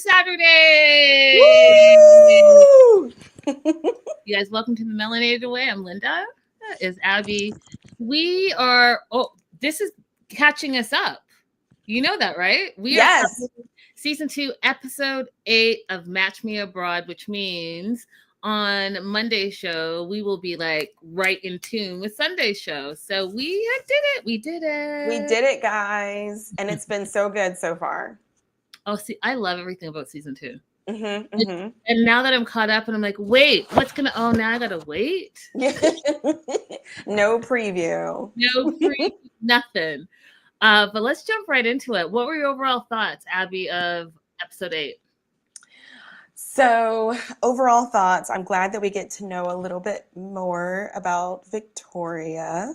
Saturday. Woo! You guys, welcome to the Melanated Way. I'm Linda. Is Abby. We are. Oh, this is catching us up. You know that, right? We are Yes. season 2, episode 8 of Match Me Abroad, which means on Monday's show we will be like right in tune with Sunday's show. So we did it. We did it. We did it, guys, and it's been so good so far. Oh, see, I love everything about season 2. Mm-hmm, mm-hmm. And now that I'm caught up and I'm like, wait, what's gonna? Oh, now I gotta wait. No preview. No free, nothing. But let's jump right into it. What were your overall thoughts, Abby, of episode 8? So, overall thoughts, I'm glad that we get to know a little bit more about Victoria.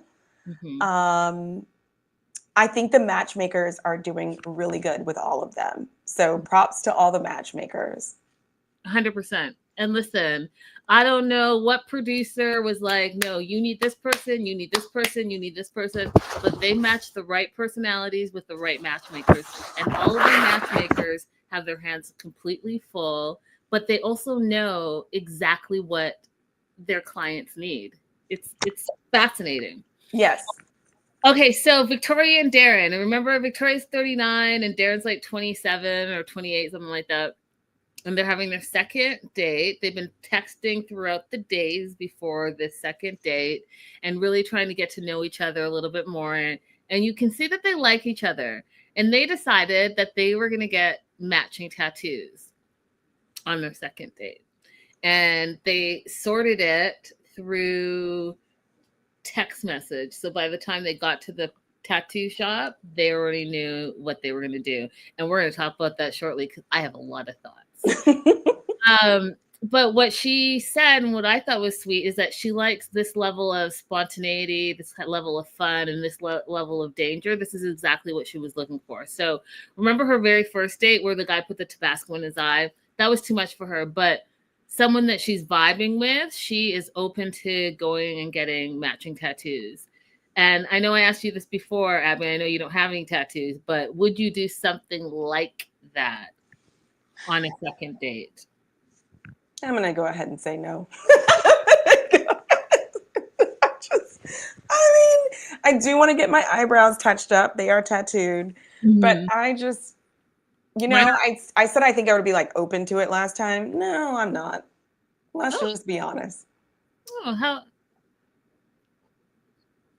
Mm-hmm. I think the matchmakers are doing really good with all of them. So props to all the matchmakers. 100%. And listen, I don't know what producer was like, no, you need this person, you need this person, you need this person. But they match the right personalities with the right matchmakers. And all of the matchmakers have their hands completely full, but they also know exactly what their clients need. It's fascinating. Yes. Okay, so Victoria and Darren. And remember, Victoria's 39 and Darren's like 27 or 28, something like that. And they're having their second date. They've been texting throughout the days before this second date and really trying to get to know each other a little bit more. And you can see that they like each other. And they decided that they were going to get matching tattoos on their second date. And they sorted it through text message. So by the time they got to the tattoo shop, they already knew what they were going to do. And we're going to talk about that shortly because I have a lot of thoughts. But what she said and what I thought was sweet is that she likes this level of spontaneity, this level of fun, and this level of danger. This is exactly what she was looking for. So remember her very first date where the guy put the Tabasco in his eye? That was too much for her. But someone that she's vibing with, she is open to going and getting matching tattoos. And I know I asked you this before, Abby. I know you don't have any tattoos, but would you do something like that on a second date? I'm going to go ahead and say no. I do want to get my eyebrows touched up. They are tattooed. Mm-hmm. But I just, I said I think I would be like open to it last time. No, I'm not. Let's just be honest. Oh, how?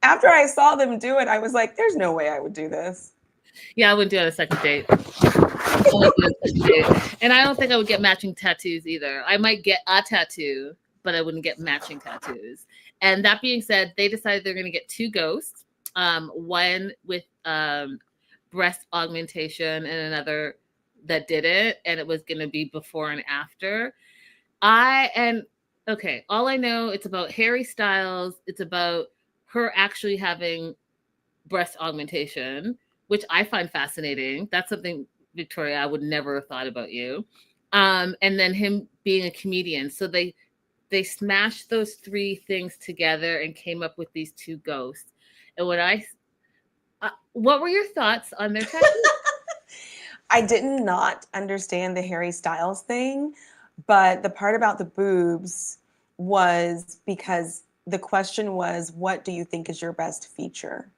After I saw them do it, I was like, there's no way I would do this. Yeah, I wouldn't do it on a second date. And I don't think I would get matching tattoos either. I might get a tattoo, but I wouldn't get matching tattoos. And that being said, they decided they're going to get 2 ghosts, one with breast augmentation and another that didn't, and it was going to be before and after. All I know, it's about Harry Styles. It's about her actually having breast augmentation, which I find fascinating. That's something, Victoria, I would never have thought about you. And then him being a comedian. So they smashed those 3 things together and came up with these 2 ghosts. And what were your thoughts on their tattoo? I did not understand the Harry Styles thing, but the part about the boobs was because the question was, what do you think is your best feature?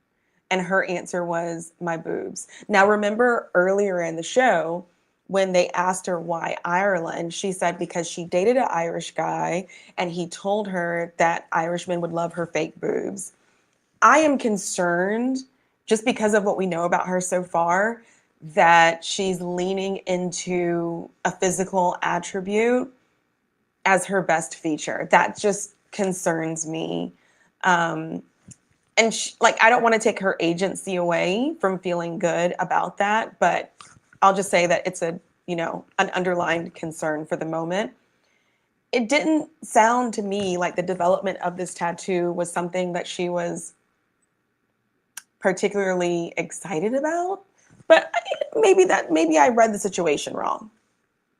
And her answer was my boobs. Now, remember earlier in the show when they asked her why Ireland, she said because she dated an Irish guy and he told her that Irishmen would love her fake boobs. I am concerned, just because of what we know about her so far, that she's leaning into a physical attribute as her best feature. That just concerns me. And I don't want to take her agency away from feeling good about that, but I'll just say that it's an underlying concern for the moment. It didn't sound to me like the development of this tattoo was something that she was particularly excited about, but maybe I read the situation wrong.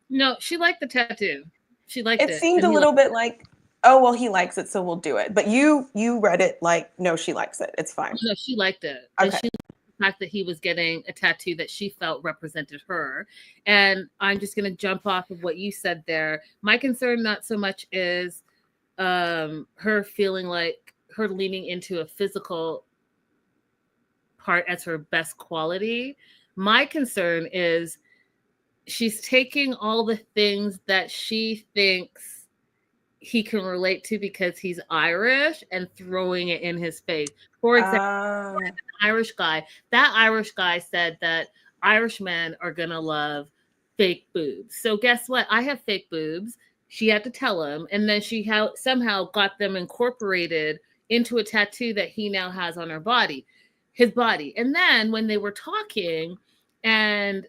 No, she liked the tattoo. She liked it. It seemed a little bit like, oh, well, he likes it, so we'll do it. But you read it like, no, she likes it. It's fine. No, she liked it. Okay. fact that he was getting a tattoo that she felt represented her. And I'm just going to jump off of what you said there. My concern not so much is her feeling like her leaning into a physical part as her best quality. My concern is she's taking all the things that she thinks he can relate to because he's Irish and throwing it in his face. For example, an Irish guy. That Irish guy said that Irish men are gonna love fake boobs. So guess what? I have fake boobs. She had to tell him, and then she somehow got them incorporated into a tattoo that he now has on his body. And then when they were talking, and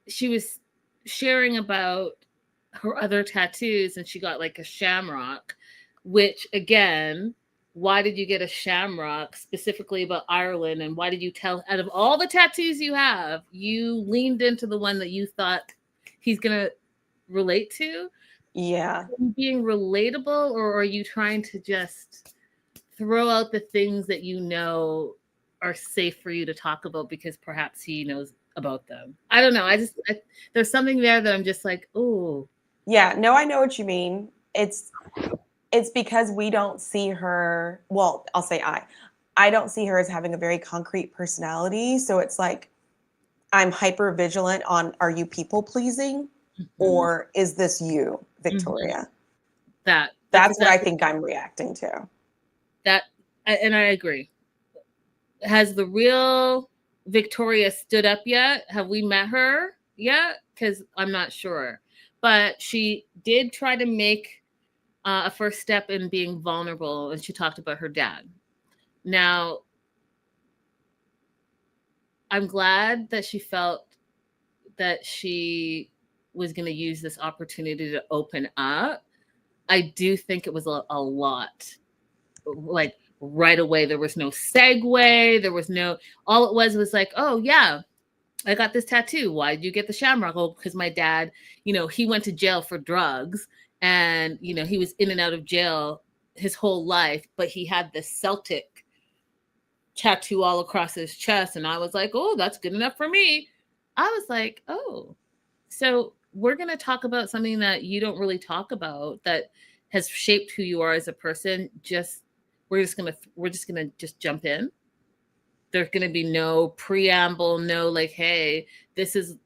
she was sharing about her other tattoos, and she got like a shamrock, which again, why did you get a shamrock specifically about Ireland? And why did you tell, out of all the tattoos you have, you leaned into the one that you thought he's going to relate to? Yeah. Are you being relatable, or are you trying to just throw out the things that you know are safe for you to talk about because perhaps he knows about them? I don't know. There's something there that I'm just like, oh. Yeah, no, I know what you mean. It's because we don't see her, well, I'll say I don't see her as having a very concrete personality. So it's like I'm hyper vigilant on, are you people pleasing or is this you, Victoria? That's exactly what I think I'm reacting to. And I agree. Has the real Victoria stood up yet? Have we met her yet? Because I'm not sure. But she did try to make a first step in being vulnerable, and she talked about her dad. Now, I'm glad that she felt that she was going to use this opportunity to open up. I do think it was a lot. Like right away, there was no segue. There was no, all it was like, oh yeah, I got this tattoo. Why did you get the shamrock? Oh, because my dad, he went to jail for drugs, and, he was in and out of jail his whole life, but he had this Celtic tattoo all across his chest. And I was like, oh, that's good enough for me. I was like, oh, so we're going to talk about something that you don't really talk about that has shaped who you are as a person. We're just going to jump in. There's going to be no preamble, no like, hey, this is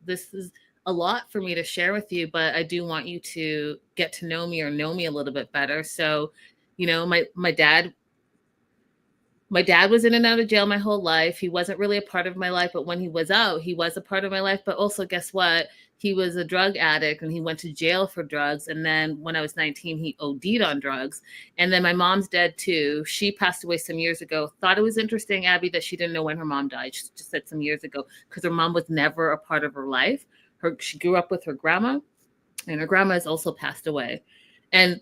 a lot for me to share with you, but I do want you to get to know me or know me a little bit better. So, my dad was in and out of jail my whole life. He wasn't really a part of my life, but when he was out, he was a part of my life. But also, guess what? He was a drug addict, and he went to jail for drugs. And then when I was 19, he OD'd on drugs. And then my mom's dead too. She passed away some years ago. Thought it was interesting, Abby, that she didn't know when her mom died. She just said some years ago, because her mom was never a part of her life. She grew up with her grandma, and her grandma has also passed away. And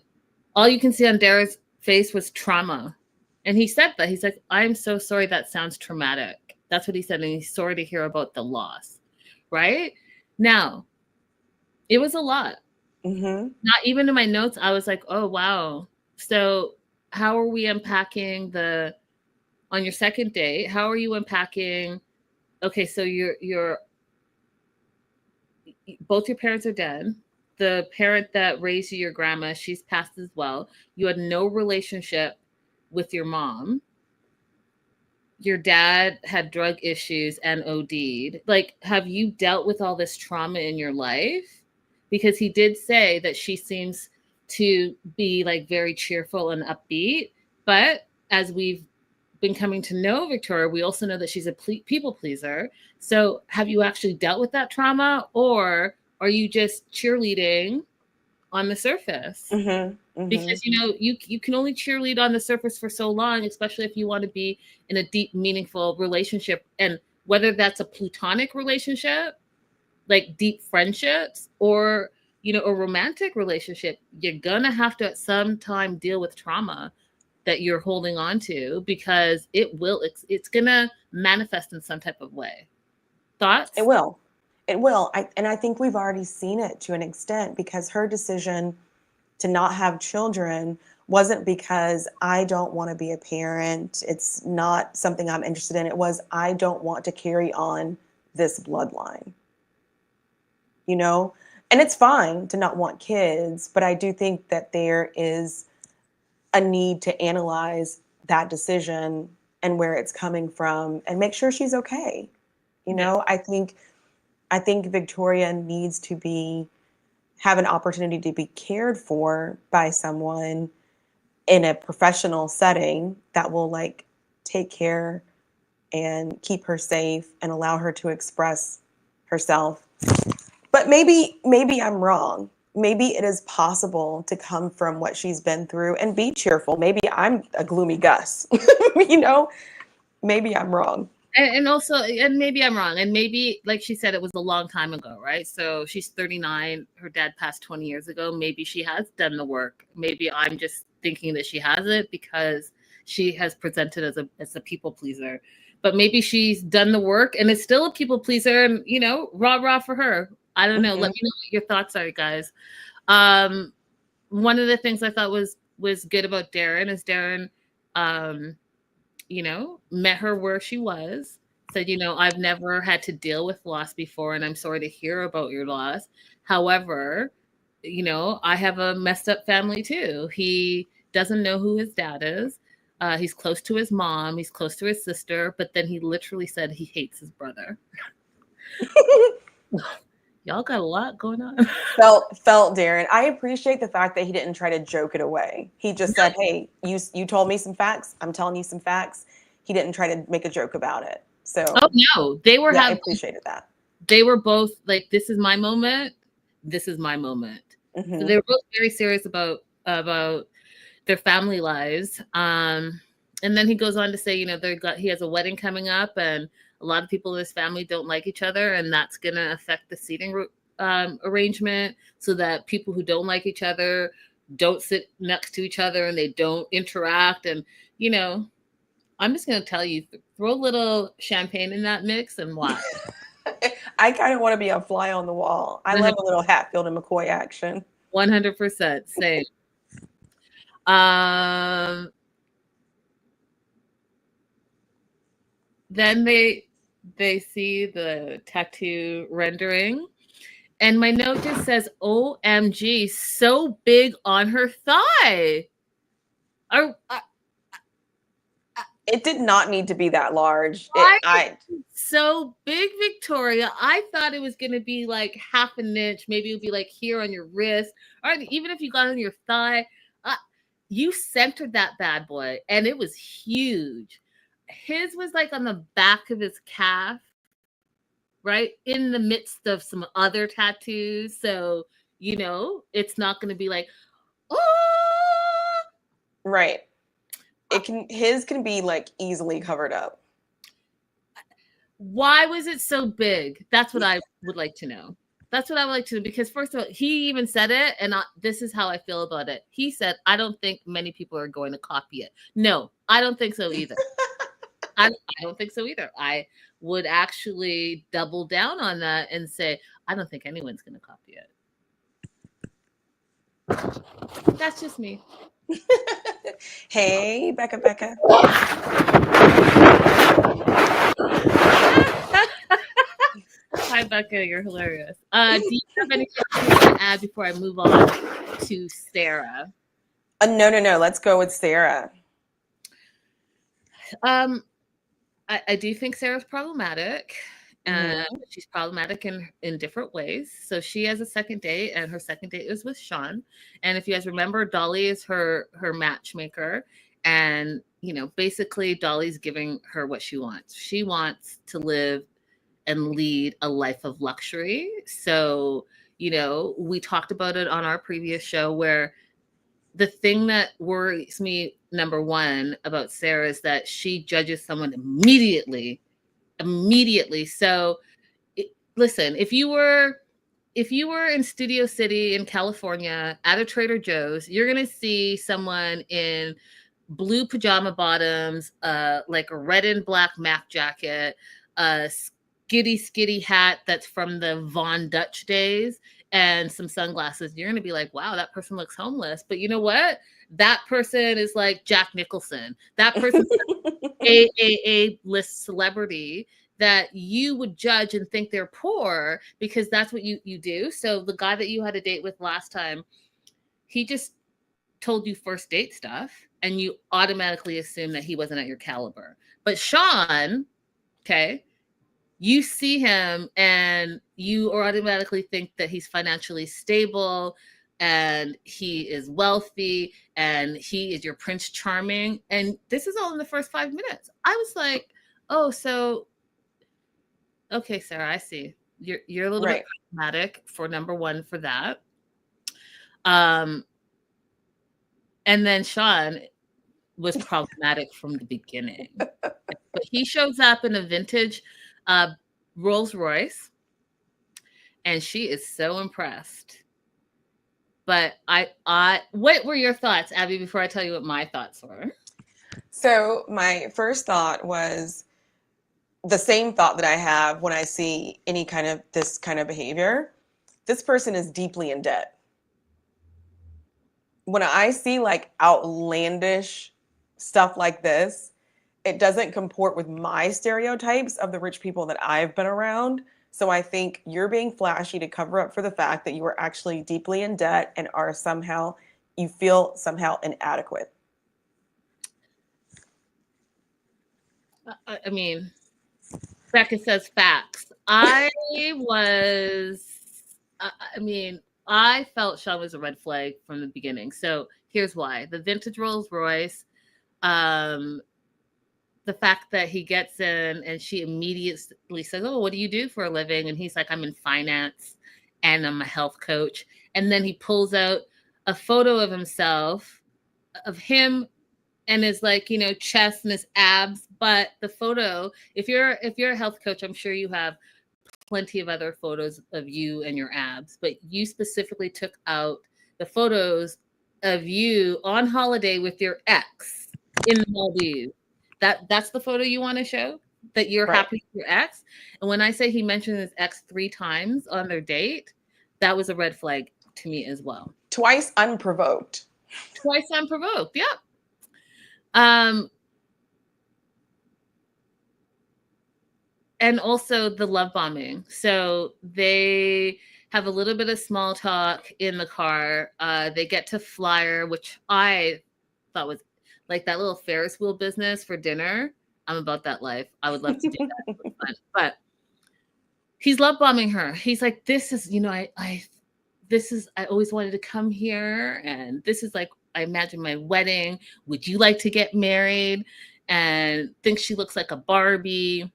all you can see on Dara's face was trauma. And he said that. He's like, I'm so sorry. That sounds traumatic. That's what he said. And he's sorry to hear about the loss. Right? Now, it was a lot. Mm-hmm. Not even in my notes, I was like, oh, wow. So how are we unpacking on your second date? How are you unpacking? Okay, so you're both your parents are dead. The parent that raised you, your grandma, she's passed as well. You had no relationship with your mom. Your dad had drug issues and OD'd. Like, have you dealt with all this trauma in your life? Because he did say that she seems to be like very cheerful and upbeat. But as we've been coming to know Victoria, we also know that she's a people pleaser. So have you actually dealt with that trauma, or are you just cheerleading on the surface? Mm-hmm. Mm-hmm. Because, you can only cheerlead on the surface for so long, especially if you want to be in a deep, meaningful relationship. And whether that's a platonic relationship, like deep friendships, or, a romantic relationship, you're going to have to at some time deal with trauma that you're holding on to, because it's going to manifest in some type of way. Thoughts? It will. I think we've already seen it to an extent, because her decision to not have children wasn't because I don't want to be a parent. It's not something I'm interested in. It was, I don't want to carry on this bloodline, you know? And it's fine to not want kids, but I do think that there is a need to analyze that decision and where it's coming from and make sure she's okay. You know, I think Victoria needs to have an opportunity to be cared for by someone in a professional setting that will like take care and keep her safe and allow her to express herself. But maybe I'm wrong. Maybe it is possible to come from what she's been through and be cheerful. Maybe I'm a gloomy Gus. You know, maybe I'm wrong. And also, and maybe I'm wrong. And maybe, like she said, it was a long time ago, right? So she's 39. Her dad passed 20 years ago. Maybe she has done the work. Maybe I'm just thinking that she hasn't because she has presented as a people pleaser. But maybe she's done the work and is still a people pleaser. And, you know, rah, rah for her. I don't know. Let me know what your thoughts are, guys. One of the things I thought was good about Darren is Darren, you know, met her where she was, said, you know, I've never had to deal with loss before, and I'm sorry to hear about your loss. However, you know, I have a messed up family too. He doesn't know who his dad is. He's close to his mom. He's close to his sister, but then he literally said he hates his brother. Y'all got a lot going on. Felt Darren. I appreciate the fact that he didn't try to joke it away. He just said, hey, you told me some facts. I'm telling you some facts. He didn't try to make a joke about it. So no, they were I appreciated that. They were both like, this is my moment. This is my moment. Mm-hmm. So they were both very serious about their family lives. And then he goes on to say, you know, he has a wedding coming up and a lot of people in his family don't like each other, and that's going to affect the seating arrangement so that people who don't like each other don't sit next to each other and they don't interact. And, you know, I'm just going to tell you, throw a little champagne in that mix and watch. I kind of want to be a fly on the wall. I love a little Hatfield and McCoy action. 100%. Same. Then they see the tattoo rendering, and my note just says, OMG, so big on her thigh. It did not need to be that large. So big, Victoria. I thought it was going to be like half an inch. Maybe it would be like here on your wrist, or even if you got on your thigh. You centered that bad boy, and it was huge. His was like on the back of his calf, right? In the midst of some other tattoos. So, you know, it's not going to be like, oh. Right. His can be like easily covered up. Why was it so big? That's what I would like to know. That's what I would like to know, because first of all, he even said it, and this is how I feel about it. He said, I don't think many people are going to copy it. No, I don't think so either. I don't think so either. I would actually double down on that and say, I don't think anyone's going to copy it. That's just me. Hey, Becca. Hi, Becca. You're hilarious. Do you have anything to add before I move on to Sarah? No. Let's go with Sarah. I do think Sarah's problematic. She's problematic in different ways. So she has a second date, and her second date is with Sean. And if you guys remember, Dolly is her matchmaker. And, you know, basically Dolly's giving her what she wants. She wants to live and lead a life of luxury. So, you know, we talked about it on our previous show, where the thing that worries me, number one, about Sarah is that she judges someone immediately. So listen, if you were in Studio City in California at a Trader Joe's, you're going to see someone in blue pajama bottoms, like a red and black Mac jacket, skitty hat that's from the Von Dutch days, and some sunglasses. You're going to be like, wow, that person looks homeless. But you know what? That person is like Jack Nicholson. That person's a list celebrity that you would judge and think they're poor because that's what you do. So the guy that you had a date with last time, he just told you first date stuff and you automatically assume that he wasn't at your caliber. But Sean, okay, you see him and you automatically think that he's financially stable and he is wealthy and he is your Prince Charming. And this is all in the first 5 minutes. I was like, oh, so, okay, Sarah, I see. You're a little bit problematic for number one for that. And then Sean was problematic from the beginning. But he shows up in a vintage Rolls Royce, and she is so impressed. But what were your thoughts, Abby, before I tell you what my thoughts were? So my first thought was the same thought that I have when I see any kind of this kind of behavior. This person is deeply in debt. When I see like outlandish stuff like this, it doesn't comport with my stereotypes of the rich people that I've been around. So I think you're being flashy to cover up for the fact that you are actually deeply in debt and you feel somehow inadequate. I mean, Becca says facts. I felt Sean was a red flag from the beginning. So here's why. The vintage Rolls Royce, the fact that he gets in and she immediately says, oh, what do you do for a living? And he's like, I'm in finance and I'm a health coach. And then he pulls out a photo of himself, of him and his like, chest and his abs. But the photo, if you're a health coach, I'm sure you have plenty of other photos of you and your abs, but you specifically took out the photos of you on holiday with your ex in the Maldives. That's the photo you want to show, that you're happy with your ex. And when I say he mentioned his ex 3 times on their date, that was a red flag to me as well. Twice unprovoked. Yep. And also the love bombing. So they have a little bit of small talk in the car. They get to Flyer, which I thought was like that little Ferris wheel business for dinner. I'm about that life. I would love to do that. It was fun. But he's love bombing her. He's like, this is, I always wanted to come here. And this is like, I imagine my wedding. Would you like to get married? And thinks she looks like a Barbie.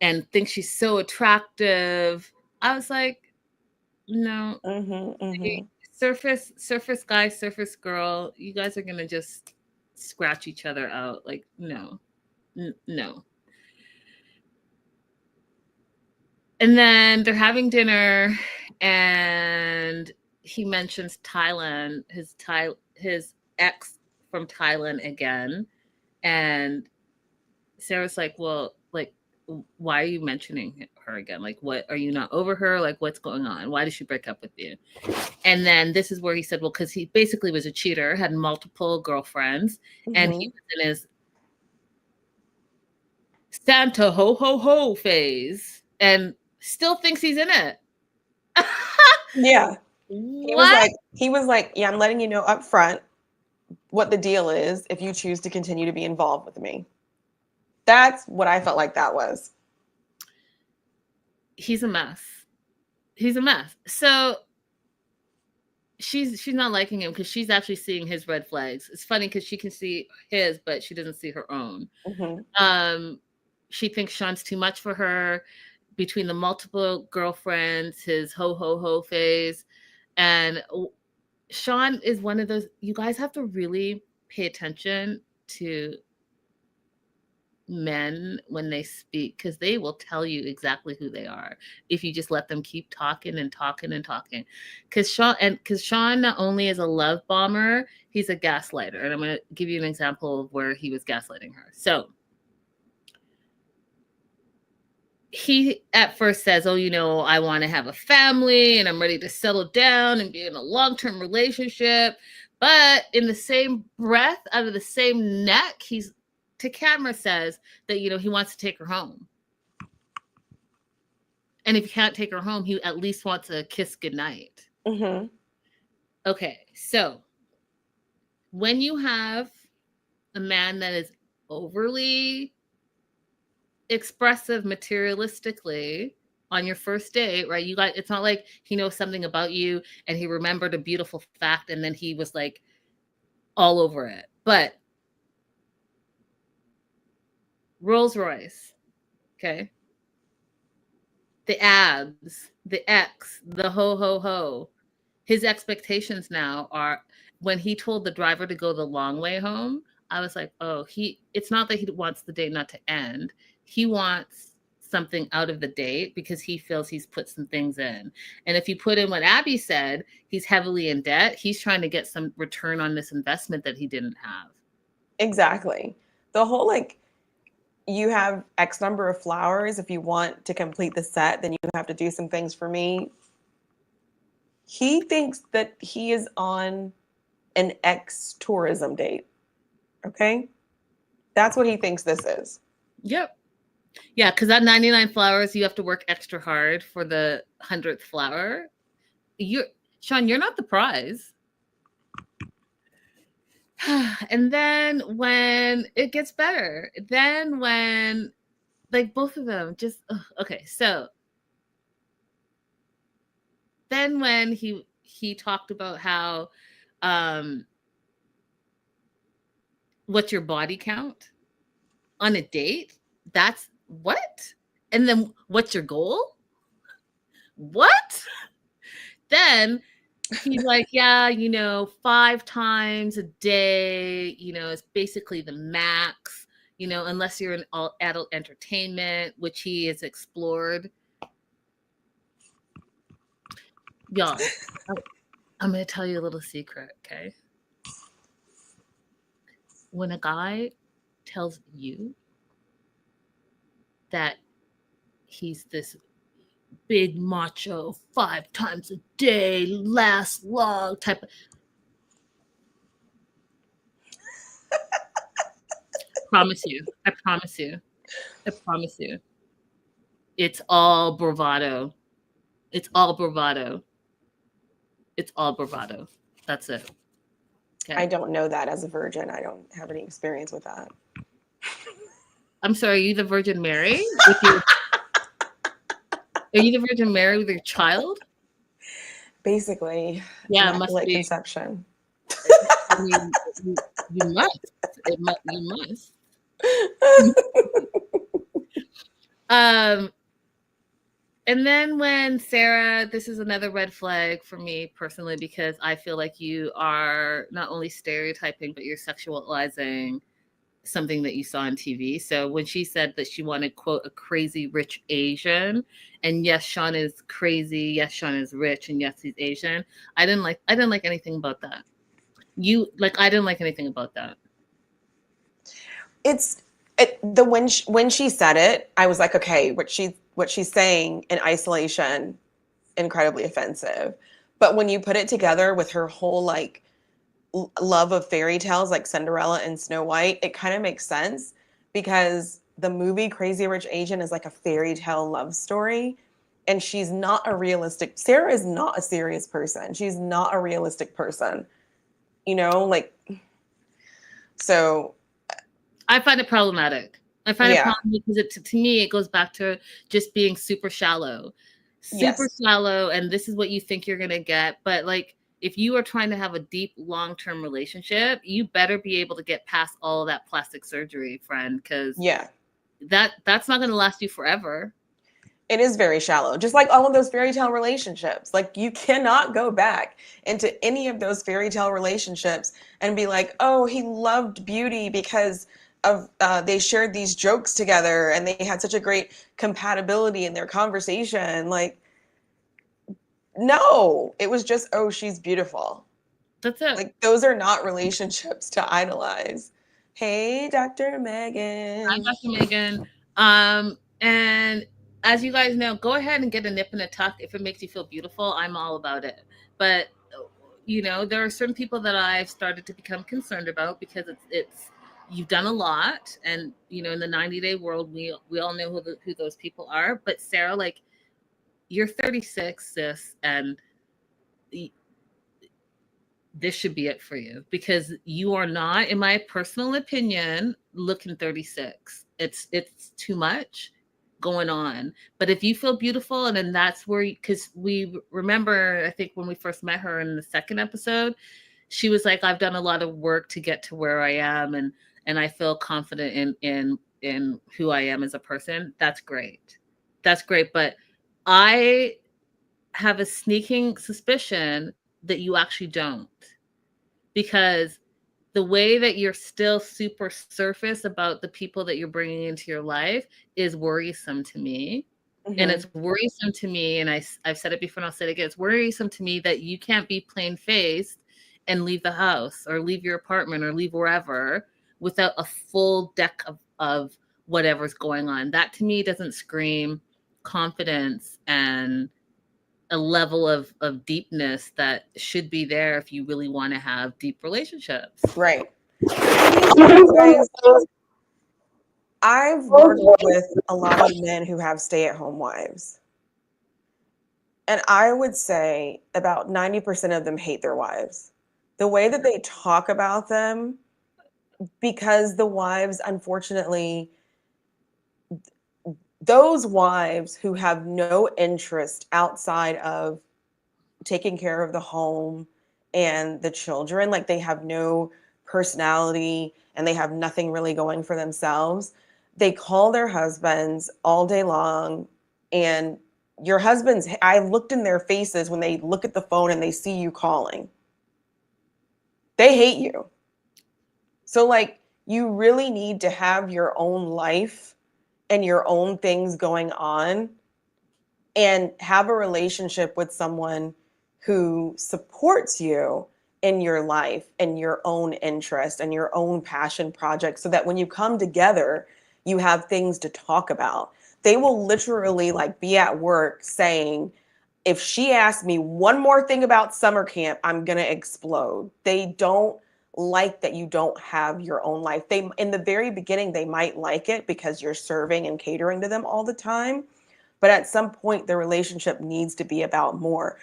And thinks she's so attractive. I was like, no. Surface guy, surface girl, you guys are gonna just scratch each other out. Like, no. No. And then they're having dinner and he mentions Thailand, his ex from Thailand again. And Sarah's like, well, like, why are you mentioning her again? Like, what, are you not over her? Like, what's going on? Why did she break up with you? And then this is where he said, well, because he basically was a cheater, had multiple girlfriends, and he was in his Santa ho ho ho phase and still thinks he's in it. Yeah. He was like, yeah, I'm letting you know up front what the deal is if you choose to continue to be involved with me. That's what I felt like that was. He's a mess. So she's not liking him because she's actually seeing his red flags. It's funny because she can see his, but she doesn't see her own. She thinks Sean's too much for her between the multiple girlfriends, his ho ho ho phase. And Sean is one of those, you guys have to really pay attention to men when they speak, because they will tell you exactly who they are if you just let them keep talking and talking and talking. Because Sean not only is a love bomber, he's a gaslighter. And I'm going to give you an example of where he was gaslighting her. So he at first says, oh, I want to have a family and I'm ready to settle down and be in a long-term relationship. But in the same breath, out of the same neck, he's to camera says that, you know, he wants to take her home. And if he can't take her home, he at least wants a kiss goodnight. Mm-hmm. Okay, so when you have a man that is overly expressive materialistically on your first date, right? You got, it's not like he knows something about you and he remembered a beautiful fact and then he was like all over it. But Rolls Royce, okay? The abs, the X, the ho ho ho. His expectations now are when he told the driver to go the long way home, I was like, oh, it's not that he wants the date not to end. He wants something out of the date because he feels he's put some things in. And if you put in what Abby said, he's heavily in debt. He's trying to get some return on this investment that he didn't have. Exactly. The whole like, you have X number of flowers. If you want to complete the set, then you have to do some things for me. He thinks that he is on an X tourism date. Okay? That's what he thinks this is. Yep. Yeah, because that 99 flowers, you have to work extra hard for the 100th flower. Sean, you're not the prize. And then when it gets better, then when like both of them just okay, so then when he talked about how what's your body count on a date? That's what? And then what's your goal? What? Then he's like, yeah, you know, 5 times a day, you know, is basically the max, you know, unless you're in all adult entertainment, which he has explored. Y'all, I'm going to tell you a little secret, okay? When a guy tells you that he's this big macho 5 times a day, last long type of promise you. I promise you. I promise you. It's all bravado. It's all bravado. It's all bravado. That's it. Okay. I don't know that as a virgin. I don't have any experience with that. I'm sorry, are you the Virgin Mary? Are you the Virgin Mary with your child? Basically. Yeah, it must be. Conception. I mean, you must. You must. And then when Sarah, this is another red flag for me personally, because I feel like you are not only stereotyping, but you're sexualizing something that you saw on TV. So when she said that she wanted, quote, a crazy rich Asian, and yes, Sean is crazy, yes, Sean is rich, and yes, he's Asian. I didn't like anything about that. I didn't like anything about that. When she said it, I was like, okay, what she's saying in isolation, incredibly offensive. But when you put it together with her whole like love of fairy tales like Cinderella and Snow White, it kind of makes sense because the movie Crazy Rich Asian is like a fairy tale love story. And she's not a realistic, Sarah is not a serious person. She's not a realistic person, you know, like, so. I find it problematic. I find it problematic because to me, it goes back to just being super shallow. Shallow, and this is what you think you're going to get. But like, if you are trying to have a deep, long-term relationship, you better be able to get past all of that plastic surgery, friend, because that's not going to last you forever. It is very shallow, just like all of those fairy tale relationships. Like, you cannot go back into any of those fairy tale relationships and be like, oh, he loved beauty because of they shared these jokes together and they had such a great compatibility in their conversation. Like, no, it was just, oh, she's beautiful. That's it. Like, those are not relationships to idolize. Hey, Dr. Megan. Hi, Dr. Megan. And as you guys know, go ahead and get a nip and a tuck if it makes you feel beautiful. I'm all about it. But you know, there are certain people that I've started to become concerned about because it's you've done a lot, and you know, in the 90-day world, we all know who those people are. But Sarah, like, you're 36, sis, and this should be it for you, because you are not, in my personal opinion, looking 36. It's too much going on. But if you feel beautiful, and then that's where, because we remember, I think when we first met her in the second episode, she was like, I've done a lot of work to get to where I am, and I feel confident in who I am as a person. That's great. That's great. But I have a sneaking suspicion that you actually don't, because the way that you're still super surface about the people that you're bringing into your life is worrisome to me. Mm-hmm. And it's worrisome to me, and I've said it before and I'll say it again, it's worrisome to me that you can't be plain-faced and leave the house or leave your apartment or leave wherever without a full deck of whatever's going on. That to me doesn't scream confidence and a level of deepness that should be there if you really want to have deep relationships. Right. I've worked with a lot of men who have stay-at-home wives. And I would say about 90% of them hate their wives. The way that they talk about them, because the wives, unfortunately, those wives who have no interest outside of taking care of the home and the children, like they have no personality and they have nothing really going for themselves. They call their husbands all day long, and your husbands, I looked in their faces when they look at the phone and they see you calling. They hate you. So like, you really need to have your own life and your own things going on, and have a relationship with someone who supports you in your life and your own interest and your own passion project, so that when you come together, you have things to talk about. They will literally like be at work saying, if she asks me one more thing about summer camp, I'm going to explode. They don't like that you don't have your own life. They, in the very beginning, they might like it because you're serving and catering to them all the time. But at some point, the relationship needs to be about more.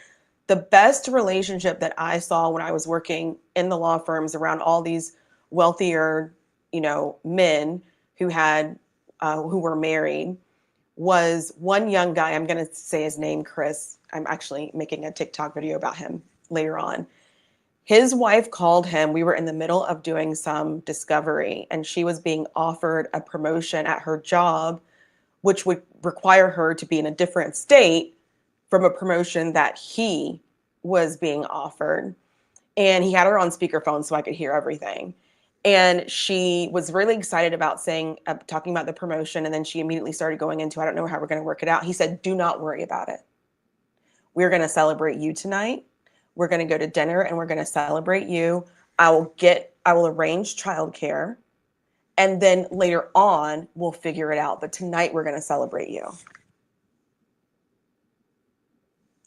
The best relationship that I saw when I was working in the law firms around all these wealthier, you know, men who had, who were married, was one young guy. I'm going to say his name, Chris. I'm actually making a TikTok video about him later on. His wife called him. We were in the middle of doing some discovery, and she was being offered a promotion at her job, which would require her to be in a different state from a promotion that he was being offered. And he had her on speakerphone so I could hear everything. And she was really excited about talking about the promotion. And then she immediately started going into, I don't know how we're going to work it out. He said, do not worry about it. We're going to celebrate you tonight. We're going to go to dinner and we're going to celebrate you. I will arrange childcare. And then later on, we'll figure it out. But tonight, we're going to celebrate you.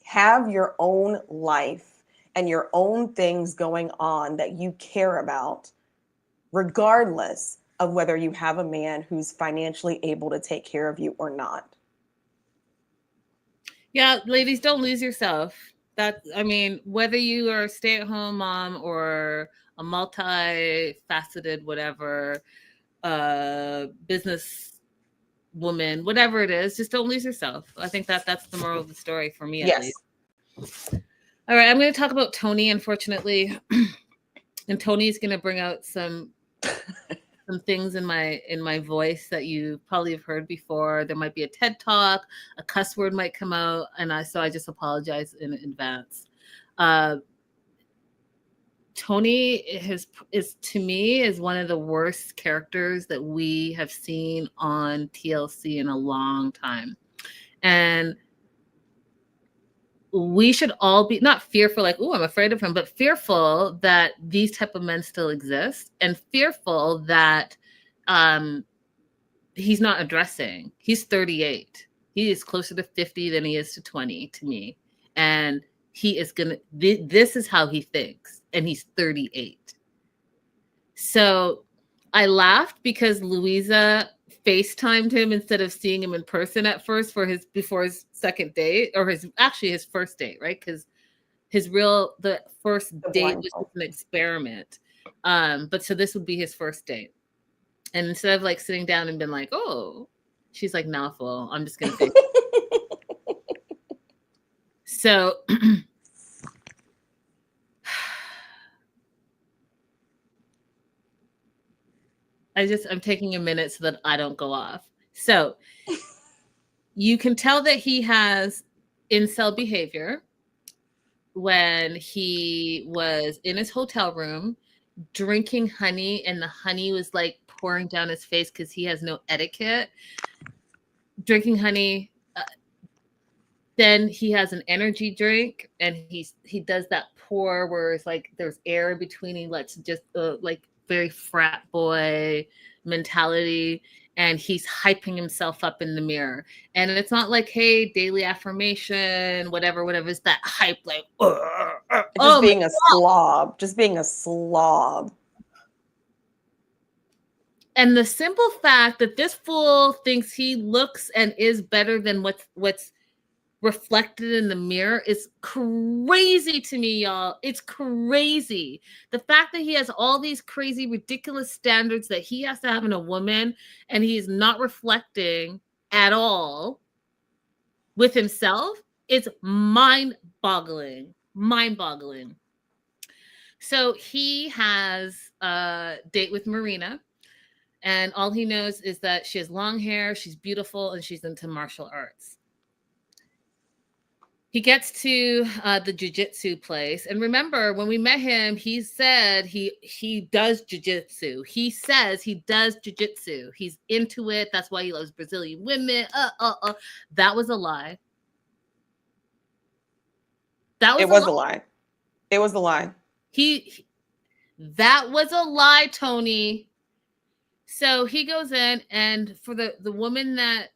Have your own life and your own things going on that you care about, regardless of whether you have a man who's financially able to take care of you or not. Yeah, ladies, don't lose yourself. I mean, whether you are a stay-at-home mom or a multifaceted whatever, business woman, whatever it is, just don't lose yourself. I think that's the moral of the story for me, at least. All right, I'm going to talk about Tony, unfortunately. And Tony's going to bring out some things in my voice that you probably have heard before. There might be a TED Talk, a cuss word might come out, and so I just apologize in advance. Tony is to me is one of the worst characters that we have seen on TLC in a long time. And we should all be not fearful, like, oh, I'm afraid of him, but fearful that these type of men still exist, and fearful that he's not addressing. He's 38. He is closer to 50 than he is to 20 to me. And he is gonna. This is how he thinks, and he's 38. So I laughed because Louisa FaceTimed him instead of seeing him in person at first before his second date, or his first date, right? Because the first date was just an experiment. But so this would be his first date. And instead of like sitting down and being like, oh, she's like, nah, fool, I'm just gonna face so I'm taking a minute so that I don't go off. So you can tell that he has incel behavior when he was in his hotel room drinking honey, and the honey was like pouring down his face because he has no etiquette. Drinking honey. Then he has an energy drink, and he does that pour where it's like there's air between. He lets just like very frat boy mentality, and he's hyping himself up in the mirror. And it's not like, hey, daily affirmation, whatever. It's that hype, like just being a slob, And the simple fact that this fool thinks he looks and is better than what's reflected in the mirror is crazy to me, y'all. It's crazy. The fact that he has all these crazy, ridiculous standards that he has to have in a woman, and he's not reflecting at all with himself, is mind-boggling. Mind-boggling. So he has a date with Marina, and all he knows is that she has long hair, she's beautiful, and she's into martial arts. He gets to the jiu-jitsu place. And remember, when we met him, he said he does jiu-jitsu. He says he does jiu-jitsu. He's into it. That's why he loves Brazilian women. That was a lie. It was a lie. That was a lie, Tony. So he goes in, and for the woman that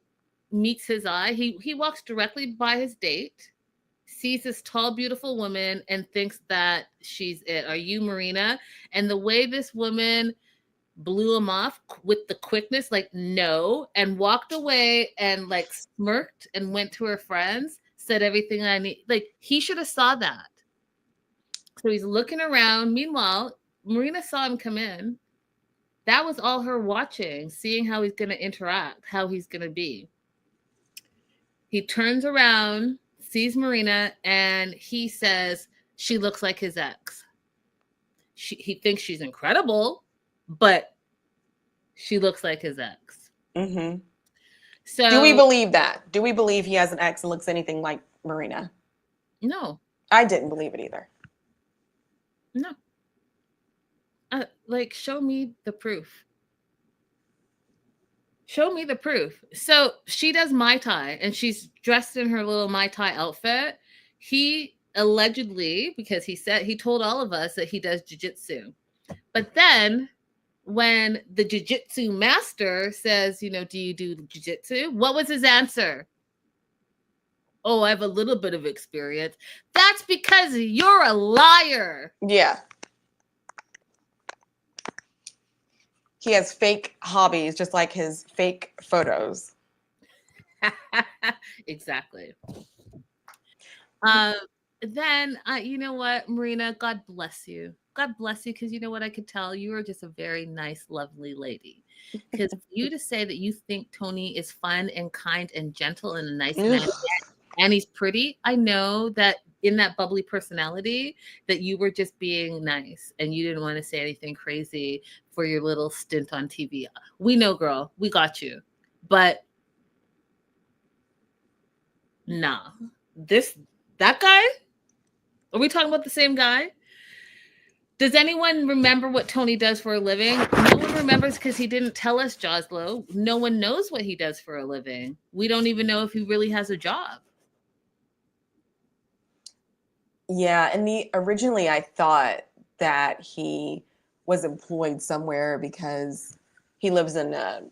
meets his eye, he walks directly by his date, sees this tall, beautiful woman, and thinks that she's it. Are you Marina? And the way this woman blew him off with the quickness, like, no, and walked away and like smirked and went to her friends, said everything I need. Like, he should have saw that. So he's looking around. Meanwhile, Marina saw him come in. That was all her watching, seeing how he's going to interact, how he's going to be. He turns around, sees Marina, and he says she looks like his ex. He thinks she's incredible, but she looks like his ex. Mm-hmm. So do we believe that? Do we believe he has an ex and looks anything like Marina? No. I didn't believe it either. No. Like, show me the proof. Show me the proof. So she does Mai Tai, and she's dressed in her little Mai Tai outfit. He allegedly, because he told all of us that he does jiu-jitsu. But then when the jiu-jitsu master says, do you do jiu-jitsu? What was his answer? Oh, I have a little bit of experience. That's because you're a liar. Yeah. He has fake hobbies, just like his fake photos. Exactly. Then, you know what, Marina, God bless you. God bless you, because you know what, I could tell you are just a very nice, lovely lady. Because for you to say that you think Tony is fun and kind and gentle and a nice man, and he's pretty, I know that in that bubbly personality that you were just being nice and you didn't want to say anything crazy for your little stint on TV. We know, girl, we got you. But nah, that guy, are we talking about the same guy? Does anyone remember what Tony does for a living? No one remembers because he didn't tell us, Joslo. No one knows what he does for a living. We don't even know if he really has a job. Yeah, and originally I thought that he was employed somewhere because he lives in a,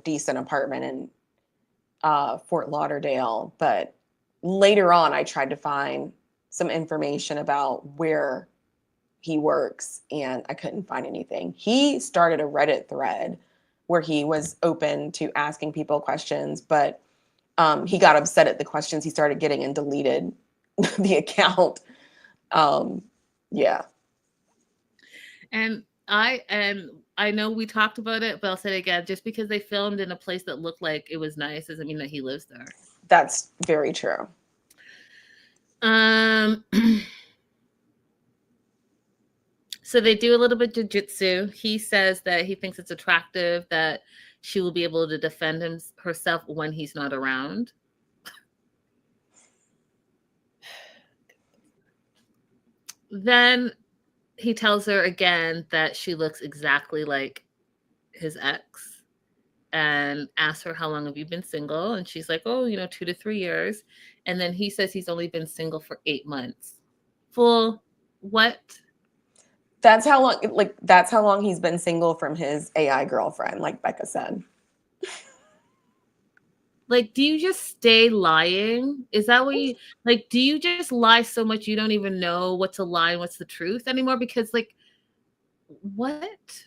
decent apartment in Fort Lauderdale. But later on, I tried to find some information about where he works, and I couldn't find anything. He started a Reddit thread where he was open to asking people questions, but he got upset at the questions he started getting and deleted the account. Yeah. And I know we talked about it, but I'll say it again. Just because they filmed in a place that looked like it was nice doesn't mean that he lives there. That's very true. So they do a little bit of jiu-jitsu. He says that he thinks it's attractive that she will be able to defend herself when he's not around. Then he tells her again that she looks exactly like his ex and asks her, how long have you been single? And she's like, oh, 2 to 3 years. And then he says he's only been single for 8 months. Full what? That's how long he's been single from his AI girlfriend, like Becca said. Like, do you just stay lying? Is that what you like? Do you just lie so much you don't even know what's a lie and what's the truth anymore? Because, like, what?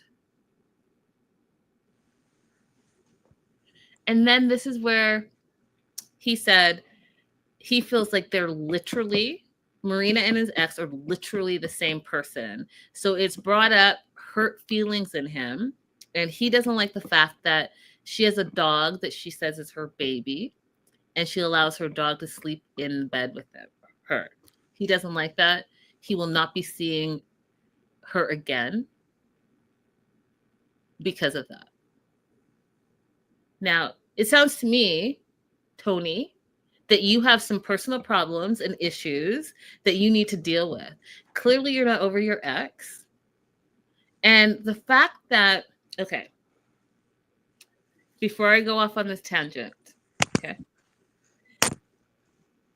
And then this is where he said he feels like they're literally, Marina and his ex are literally the same person. So it's brought up hurt feelings in him. And he doesn't like the fact that she has a dog that she says is her baby. And she allows her dog to sleep in bed with her. He doesn't like that. He will not be seeing her again because of that. Now, it sounds to me, Tony, that you have some personal problems and issues that you need to deal with. Clearly, you're not over your ex. And the fact that, okay, before I go off on this tangent, okay,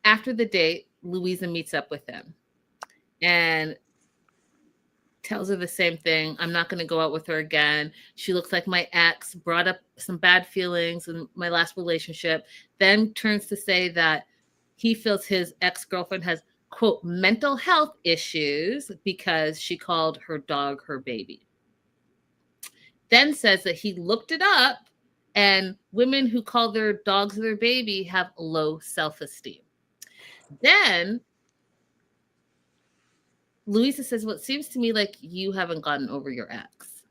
after the date, Louisa meets up with him and tells her the same thing. I'm not going to go out with her again. She looks like my ex, brought up some bad feelings in my last relationship, then turns to say that he feels his ex-girlfriend has, quote, mental health issues because she called her dog her baby. Then says that he looked it up and women who call their dogs their baby have low self-esteem. Then Louisa says, well, it seems to me like you haven't gotten over your ex.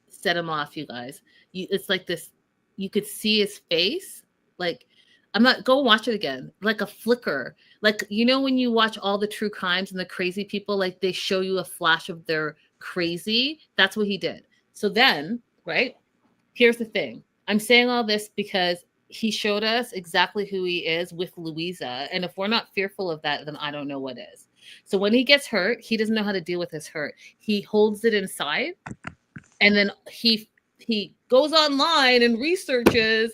Set him off, you guys. It's like this, you could see his face. Like, go watch it again. Like a flicker. Like, when you watch all the true crimes and the crazy people, like they show you a flash of their crazy. That's what he did. So then, right? Here's the thing. I'm saying all this because he showed us exactly who he is with Louisa. And if we're not fearful of that, then I don't know what is. So when he gets hurt, he doesn't know how to deal with his hurt. He holds it inside. And then he goes online and researches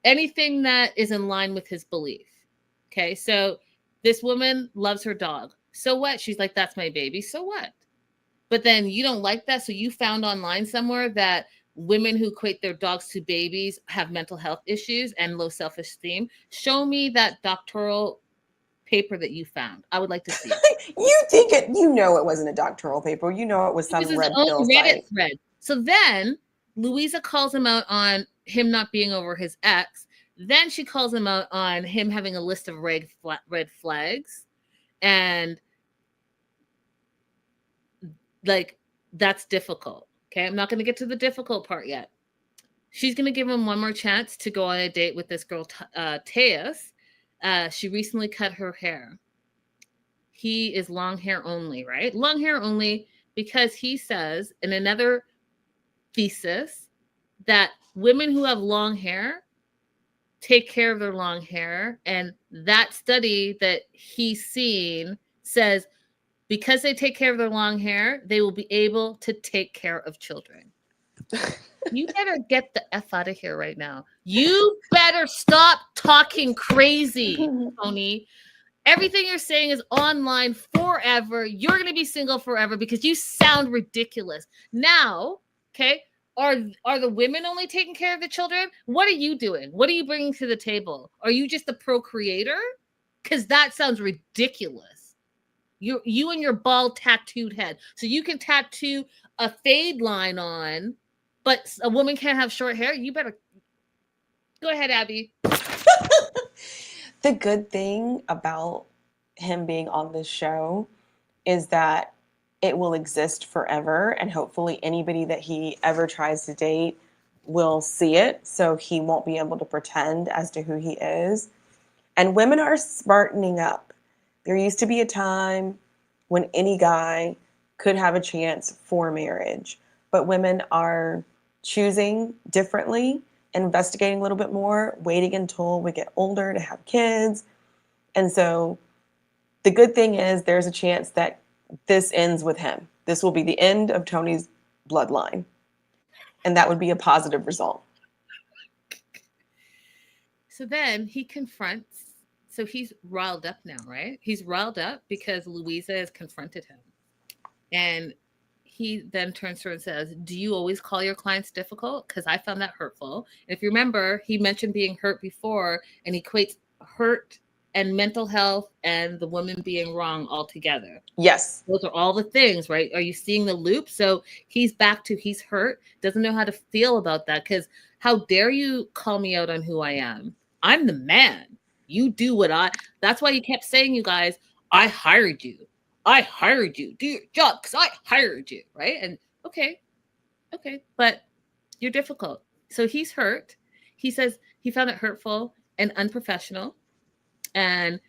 anything that is in line with his belief. Okay. So this woman loves her dog. So what? She's like, that's my baby. So what? But then you don't like that. So you found online somewhere that women who equate their dogs to babies have mental health issues and low self-esteem. Show me that doctoral paper that you found. I would like to see it. You think it, it wasn't a doctoral paper. It was some red pill Reddit thread. So then Louisa calls him out on him not being over his ex. Then she calls him out on him having a list of red flags. And like, that's difficult. Okay, I'm not going to get to the difficult part yet. She's going to give him one more chance to go on a date with this girl, Teus. She recently cut her hair. He is long hair only, right? Long hair only because he says in another thesis that women who have long hair take care of their long hair. And that study that he's seen says because they take care of their long hair, they will be able to take care of children. You better get the F out of here right now. You better stop talking crazy, Tony. Everything you're saying is online forever. You're going to be single forever because you sound ridiculous. Now, okay, are the women only taking care of the children? What are you doing? What are you bringing to the table? Are you just the procreator? Because that sounds ridiculous. You and your bald tattooed head. So you can tattoo a fade line on, but a woman can't have short hair. You better go ahead, Abby. The good thing about him being on this show is that it will exist forever, and hopefully anybody that he ever tries to date will see it, so he won't be able to pretend as to who he is. And women are smartening up. There used to be a time when any guy could have a chance for marriage, but women are choosing differently, investigating a little bit more, waiting until we get older to have kids. And so the good thing is there's a chance that this ends with him. This will be the end of Tony's bloodline. And that would be a positive result. So then he confronts, so he's riled up now, right? He's riled up because Louisa has confronted him. And he then turns to her and says, do you always call your clients difficult? Because I found that hurtful. And if you remember, he mentioned being hurt before, and he equates hurt and mental health and the woman being wrong all together. Yes. Those are all the things, right? Are you seeing the loop? So he's back to he's hurt, doesn't know how to feel about that, because how dare you call me out on who I am? I'm the man. You do what that's why he kept saying, you guys, I hired you. I hired you. Do your job because I hired you, right? And okay, but you're difficult. So he's hurt. He says he found it hurtful and unprofessional. And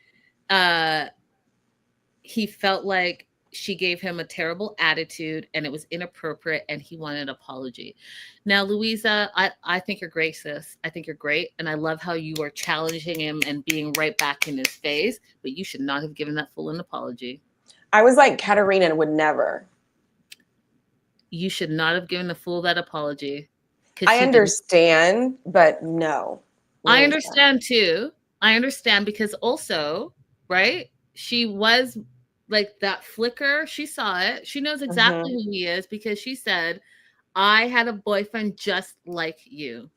he felt like she gave him a terrible attitude and it was inappropriate and he wanted an apology. Now, Louisa, I think you're great, sis. I think you're great. And I love how you are challenging him and being right back in his face, but you should not have given that fool an apology. I was like, Katerina would never. You should not have given the fool that apology. I understand, but no. I understand too. I understand because also, right? She was like that flicker. She saw it. She knows exactly who he is because she said, I had a boyfriend just like you.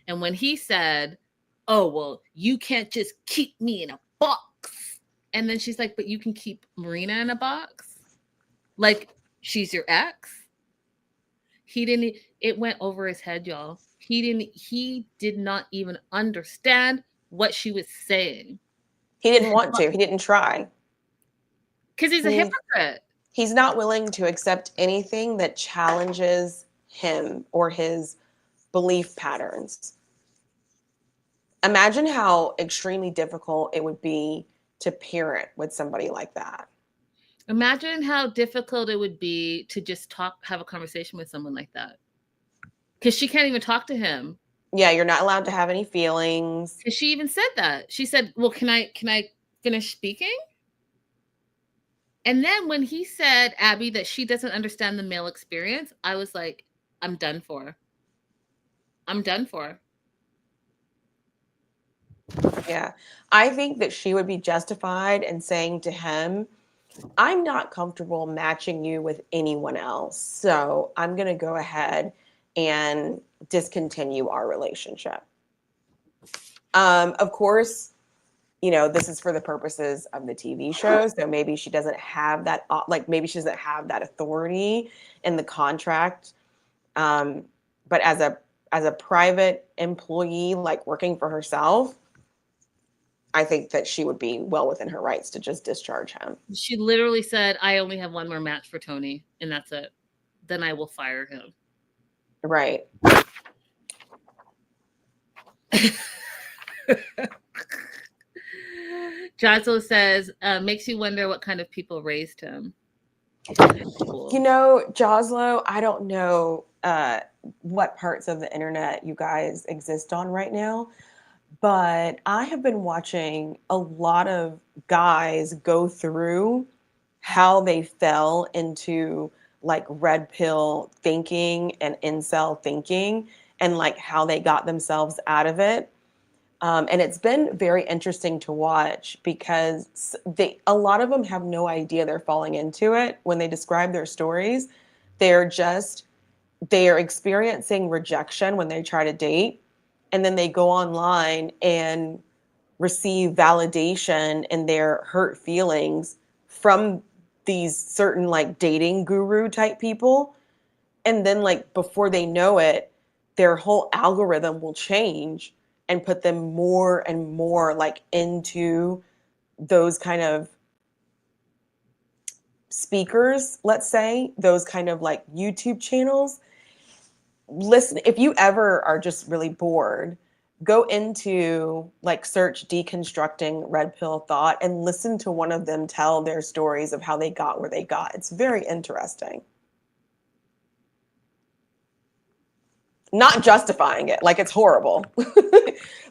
And when he said, oh, well, you can't just keep me in a box. And then she's like, but you can keep Marina in a box? Like she's your ex? It went over his head, y'all. He did not even understand what she was saying. He didn't want to. He didn't try. Because he's a hypocrite. He's not willing to accept anything that challenges him or his belief patterns. Imagine how extremely difficult it would be to parent with somebody like that. Imagine how difficult it would be to just have a conversation with someone like that. Because she can't even talk to him. Yeah, you're not allowed to have any feelings. Because she even said that. She said, well, can I finish speaking? And then when he said, Abby, that she doesn't understand the male experience, I was like, I'm done for. I'm done for. Yeah. I think that she would be justified in saying to him, I'm not comfortable matching you with anyone else. So I'm going to go ahead and discontinue our relationship. Of course, you know, this is for the purposes of the TV show. So maybe she doesn't have that, maybe she doesn't have that authority in the contract. But as a private employee, like working for herself, I think that she would be well within her rights to just discharge him. She literally said, I only have one more match for Tony, and that's it. Then I will fire him. Right. Jazlo says, makes you wonder what kind of people raised him. You know, Joslo, I don't know what parts of the internet you guys exist on right now, but I have been watching a lot of guys go through how they fell into like red pill thinking and incel thinking and like how they got themselves out of it. And it's been very interesting to watch because a lot of them have no idea they're falling into it. When they describe their stories, they are experiencing rejection when they try to date. And then they go online and receive validation in their hurt feelings from these certain like dating guru type people. And then like before they know it, their whole algorithm will change and put them more and more like into those kind of speakers, let's say, those kind of like YouTube channels. Listen, if you ever are just really bored, go into like search deconstructing red pill thought and listen to one of them tell their stories of how they got where they got. It's very interesting. Not justifying it, like it's horrible.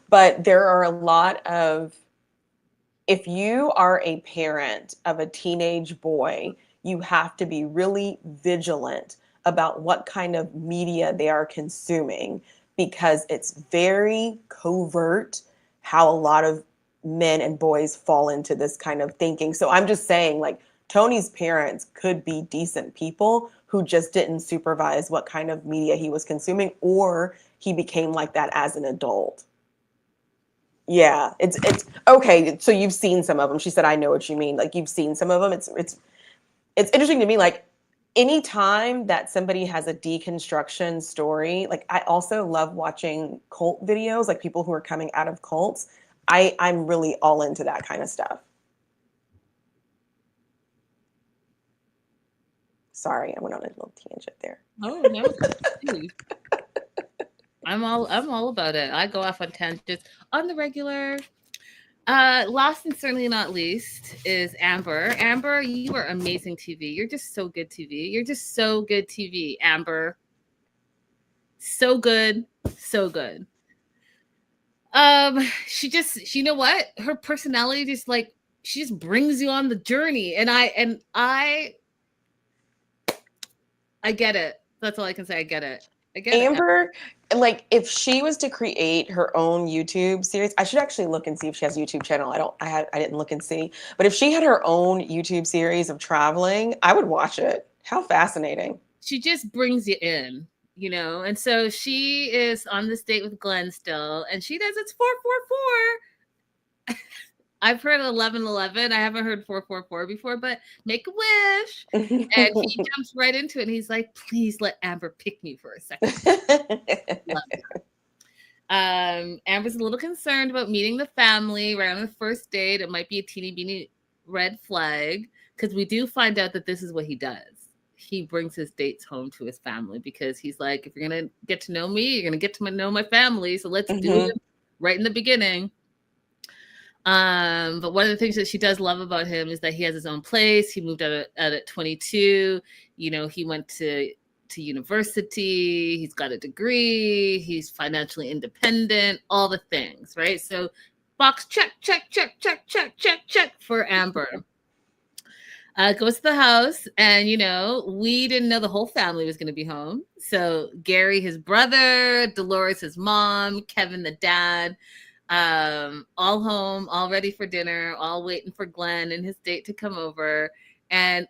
But there are a lot of, if you are a parent of a teenage boy, you have to be really vigilant about what kind of media they are consuming, because it's very covert how a lot of men and boys fall into this kind of thinking. So I'm just saying, like, Tony's parents could be decent people who just didn't supervise what kind of media he was consuming, or he became like that as an adult. Yeah, it's okay. So you've seen some of them. She said, "I know what you mean." Like, you've seen some of them. It's interesting to me. Like, anytime that somebody has a deconstruction story, like I also love watching cult videos, like people who are coming out of cults. I'm really all into that kind of stuff. Sorry, I went on a little tangent there. Oh no. Dude. I'm all about it. I go off on tangents on the regular. Last and certainly not least is Amber. Amber, you are amazing TV. You're just so good TV. You're just so good TV, Amber. So good, so good. You know what? Her personality just like, she just brings you on the journey, and I get it. That's all I can say. I get it. I get Amber, like if she was to create her own YouTube series, I should actually look and see if she has a YouTube channel. I didn't look and see. But if she had her own YouTube series of traveling, I would watch it. How fascinating. She just brings you in, you know. And so she is on this date with Glenn still, and she does it's 444. I've heard 1111. I haven't heard 444 before, but make a wish. And he jumps right into it, and he's like, "Please let Amber pick me for a second." Amber's a little concerned about meeting the family right on the first date. It might be a teeny beeny red flag, because we do find out that this is what he does. He brings his dates home to his family, because he's like, if you're going to get to know me, you're going to get to know my family. So let's do it right in the beginning. But one of the things that she does love about him is that he has his own place. He moved out at 22. You know, he went to university. He's got a degree. He's financially independent, all the things, right? So box check for Amber. Goes to the house, and you know, we didn't know the whole family was going to be home. So Gary, his brother, Dolores, his mom, Kevin, the dad, all home, all ready for dinner, all waiting for Glenn and his date to come over. And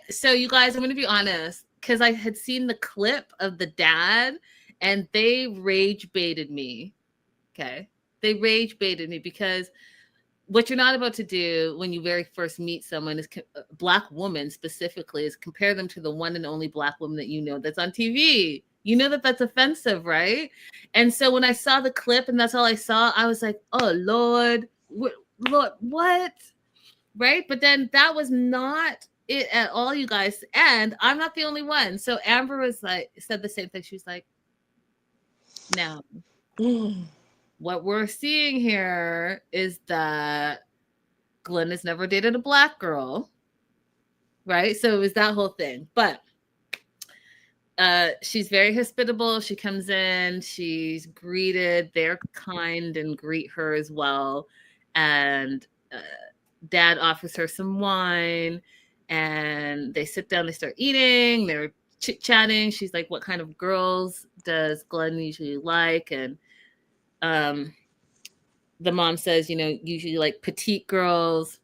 so you guys, I'm going to be honest, because I had seen the clip of the dad, and they rage baited me. Okay. They rage baited me, because what you're not about to do when you very first meet someone is a Black woman specifically is compare them to the one and only Black woman that you know that's on TV. You know that that's offensive, right? And so when I saw the clip and that's all I saw, I was like, oh, Lord, what? Right? But then that was not it at all, you guys. And I'm not the only one. So Amber was like, said the same thing. She was like, now, what we're seeing here is that Glenn has never dated a Black girl. Right? So it was that whole thing. But she's very hospitable. She comes in, she's greeted. They're kind and greet her as well. And dad offers her some wine, and they sit down, they start eating, they're chit-chatting. She's like, what kind of girls does Glenn usually like? And the mom says, you know, usually like petite girls.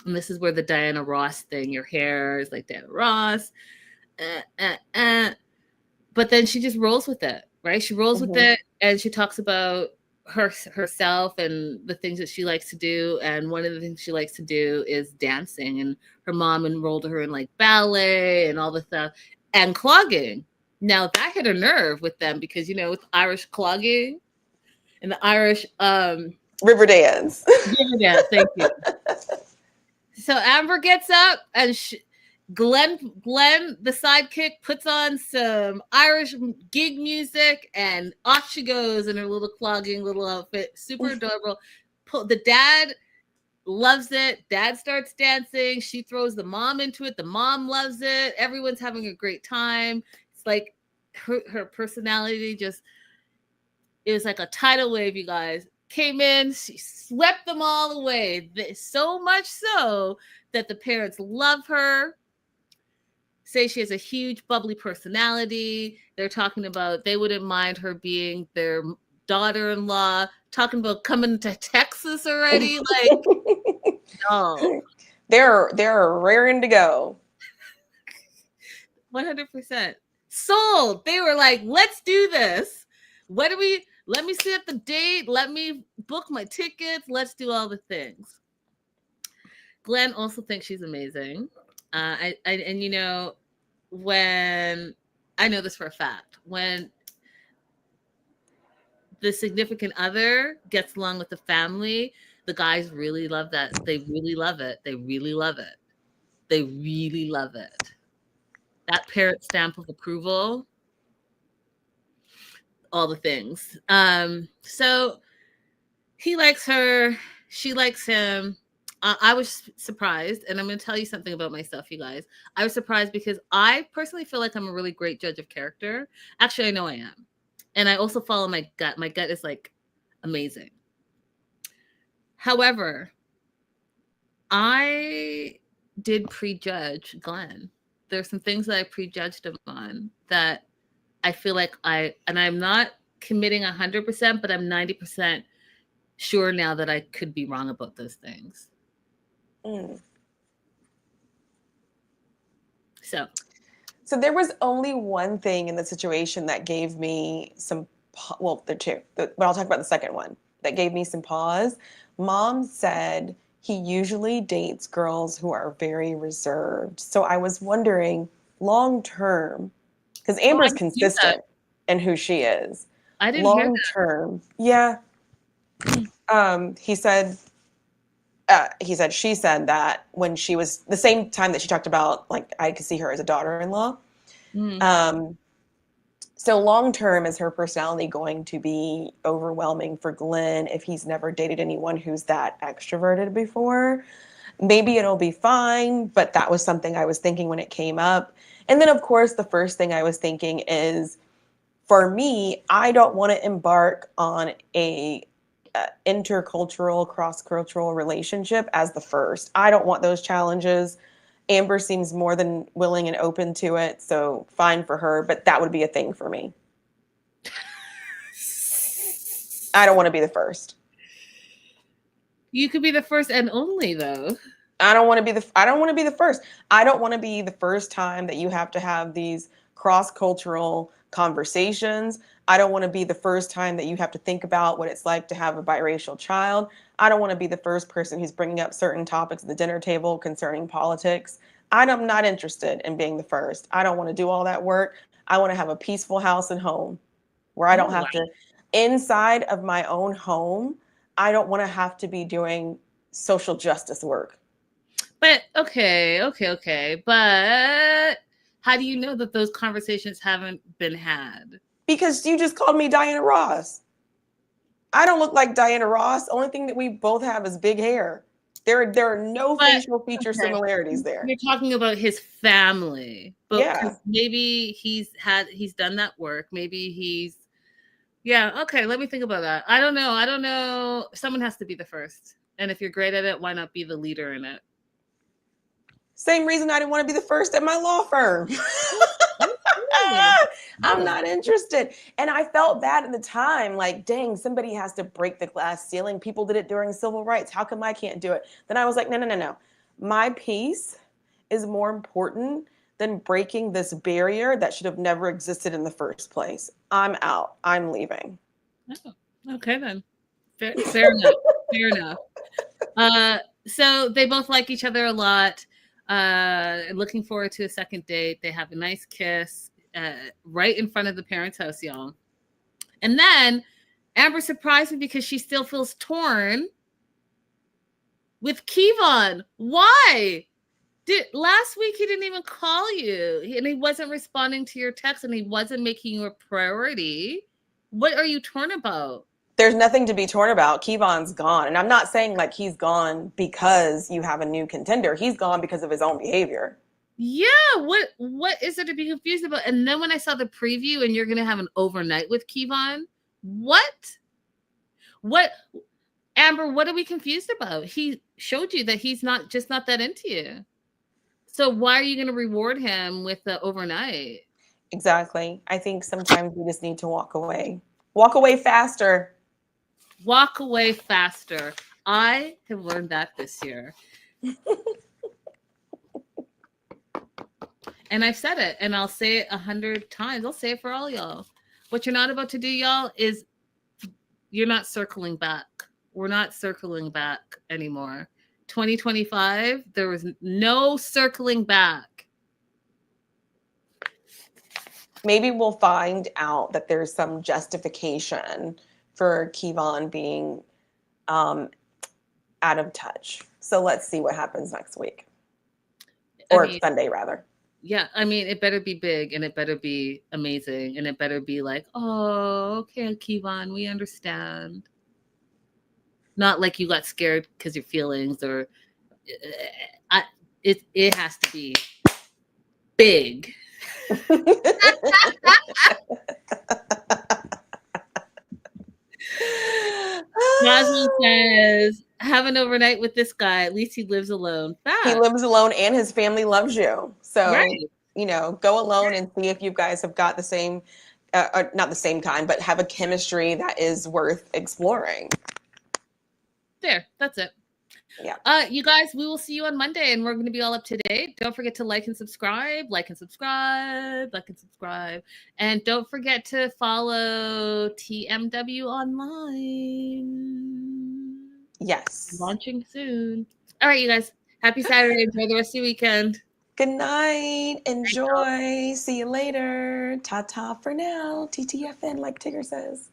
And this is where the Diana Ross thing, your hair is like Diana Ross. But then she just rolls with it, right? She rolls with it, and she talks about herself and the things that she likes to do. And one of the things she likes to do is dancing. And her mom enrolled her in like ballet and all the stuff and clogging. Now that hit a nerve with them because, you know, with Irish clogging and the Irish river dance. River dance, thank you. So Amber gets up and Glenn, the sidekick, puts on some Irish gig music and off she goes in her little clogging little outfit. Super adorable. The dad loves it. Dad starts dancing. She throws the mom into it. The mom loves it. Everyone's having a great time. It's like her personality just, it was like a tidal wave, you guys. Came in, she swept them all away. So much so that the parents love her. Say she has a huge bubbly personality. They're talking about they wouldn't mind her being their daughter-in-law. Talking about coming to Texas already. Like, no. They're raring to go. 100%. Sold. They were like, let's do this. Let me set the date. Let me book my tickets. Let's do all the things. Glenn also thinks she's amazing. And you know, when I know this for a fact, when the significant other gets along with the family, the guys really love that. They really love it. They really love it. They really love it. That parent stamp of approval, all the things. So he likes her. She likes him. I was surprised, and I'm going to tell you something about myself, you guys. I was surprised because I personally feel like I'm a really great judge of character. Actually, I know I am. And I also follow my gut. My gut is like amazing. However, I did prejudge Glenn. There's some things that I prejudged him on that I feel like I'm not committing 100%, but I'm 90% sure now that I could be wrong about those things. So there was only one thing in the situation that gave me some, well, there are two, but I'll talk about the second one that gave me some pause. Mom said he usually dates girls who are very reserved. So I was wondering long term, because Amber's consistent in who she is. I didn't hear that. Long term, yeah. She said that when she was the same time that she talked about, like, I could see her as a daughter-in-law. So long term, is her personality going to be overwhelming for Glenn if he's never dated anyone who's that extroverted before? Maybe it'll be fine, but that was something I was thinking when it came up. And then, of course, the first thing I was thinking is, for me, I don't want to embark on a intercultural, cross-cultural relationship as the first. I don't want those challenges. Amber seems more than willing and open to it, so fine for her, but that would be a thing for me. I don't want to be the first. You could be the first and only, though. I don't want to be the first. I don't want to be the first time that you have to have these cross-cultural conversations. I don't want to be the first time that you have to think about what it's like to have a biracial child. I don't want to be the first person who's bringing up certain topics at the dinner table concerning politics. I'm not interested in being the first. I don't want to do all that work. I want to have a peaceful house and home where I don't have to, inside of my own home, I don't want to have to be doing social justice work. But okay. But how do you know that those conversations haven't been had? Because you just called me Diana Ross. I don't look like Diana Ross. The only thing that we both have is big hair. There are no facial feature similarities there. You're talking about his family. But yeah. Maybe he's done that work. Maybe okay, let me think about that. I don't know. Someone has to be the first. And if you're great at it, why not be the leader in it? Same reason I didn't want to be the first at my law firm. I'm not interested. And I felt bad at the time, like, dang, somebody has to break the glass ceiling. People did it during civil rights. How come I can't do it? Then I was like, no. My peace is more important than breaking this barrier that should have never existed in the first place. I'm out. I'm leaving. Oh, okay then. Fair enough. Fair enough. So they both like each other a lot. Looking forward to a second date. They have a nice kiss right in front of the parents' house, y'all. And then Amber surprised me because she still feels torn with Kevon. Why? Last week he didn't even call you, and he wasn't responding to your text, and he wasn't making you a priority. What are you torn about? There's nothing to be torn about. Kevon's gone. And I'm not saying like he's gone because you have a new contender. He's gone because of his own behavior. Yeah, what is there to be confused about? And then when I saw the preview and you're going to have an overnight with Kevon, what? Amber, what are we confused about? He showed you that he's not that into you. So why are you going to reward him with the overnight? Exactly. I think sometimes we just need to walk away. Walk away faster. Walk away faster. I have learned that this year. And I've said it, and I'll say it 100 times. I'll say it for all y'all. What you're not about to do, y'all, is you're not circling back. We're not circling back anymore. 2025, there was no circling back. Maybe we'll find out that there's some justification for Kevon being out of touch. So let's see what happens next week. Or Sunday, rather. Yeah, I mean, it better be big, and it better be amazing, and it better be like, oh, okay, Kevon, we understand. Not like you got scared because your feelings, or it has to be big. Rosalind says, have an overnight with this guy. At least he lives alone. Fact. He lives alone and his family loves you. So, right. You know, go alone and see if you guys have got the same, not the same kind, but have a chemistry that is worth exploring. There, that's it. Yeah. You guys, we will see you on Monday, and we're going to be all up to date. Don't forget to like and subscribe, and don't forget to follow TMW online. Yes. Launching soon. All right, you guys. Happy Saturday. Enjoy the rest of your weekend. Good night. Enjoy. See you later. Ta-ta for now. TTFN, like Tigger says.